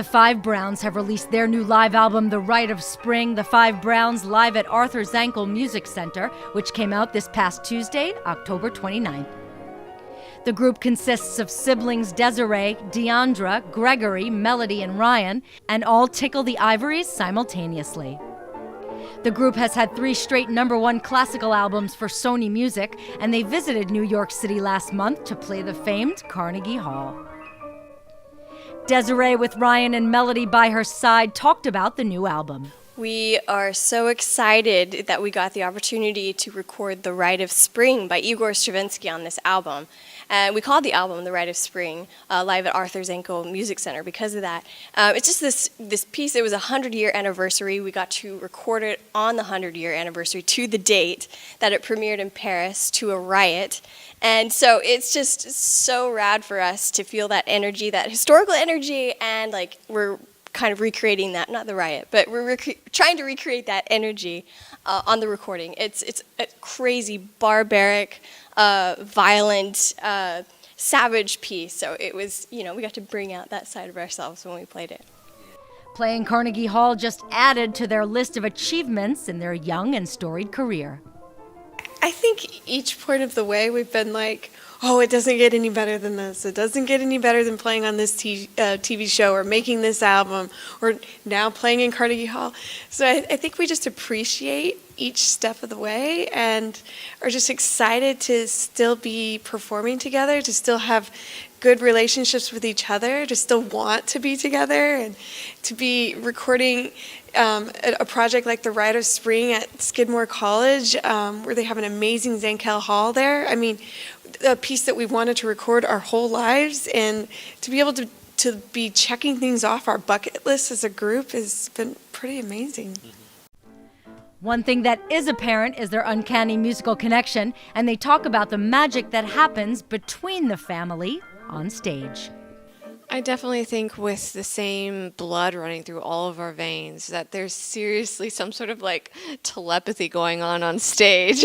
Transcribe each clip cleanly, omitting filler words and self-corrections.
Five Browns have released their new live album, The Rite of Spring. The Five Browns live at Arthur Zankel Music Center, which came out this past Tuesday, October 29th. The group consists of siblings Desiree, Deandra, Gregory, Melody, and Ryan, and all tickle the ivories simultaneously. The group has had 3 straight #1 classical albums for Sony Music, and they visited New York City last month to play the famed Carnegie Hall. Desiree, with Ryan and Melody by her side, talked about the new album. We are so excited that we got the opportunity to record The Rite of Spring by Igor Stravinsky on this album. And we called the album The Rite of Spring, live at Arthur Zankel Music Center because of that. It's just this piece. It was a 100-year anniversary. We got to record it on the 100-year anniversary to the date that it premiered in Paris to a riot. And so it's just so rad for us to feel that energy, that historical energy, and like we're kind of recreating that, not the riot, but we're trying to recreate that energy on the recording. It's a crazy, barbaric, violent, savage piece. So it was, we got to bring out that side of ourselves when we played it. Playing Carnegie Hall just added to their list of achievements in their young and storied career. I think each point of the way we've been like, oh, it doesn't get any better than this. It doesn't get any better than playing on this TV show or making this album or now playing in Carnegie Hall. So I think we just appreciate each step of the way and are just excited to still be performing together, to still have good relationships with each other, to still want to be together, and to be recording a project like The Rite of Spring at Skidmore College, where they have an amazing Zankel Hall there. I mean, a piece that we've wanted to record our whole lives, and to be able to be checking things off our bucket list as a group has been pretty amazing. One thing that is apparent is their uncanny musical connection, and they talk about the magic that happens between the family on stage. I definitely think with the same blood running through all of our veins that there's seriously some sort of like telepathy going on stage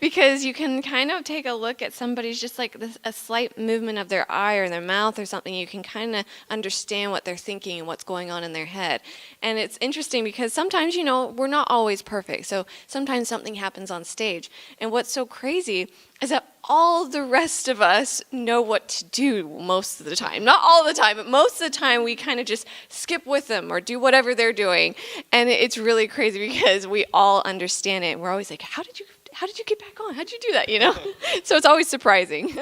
because you can kind of take a look at somebody's just like a slight movement of their eye or their mouth or something. You can kind of understand what they're thinking and what's going on in their head. And it's interesting because sometimes, we're not always perfect. So sometimes something happens on stage. And what's so crazy is that all the rest of us know what to do most of the time. Not all the time, but most of the time we kind of just skip with them or do whatever they're doing. And it's really crazy because we all understand it. And we're always like, how did you get back on? How did you do that, So it's always surprising.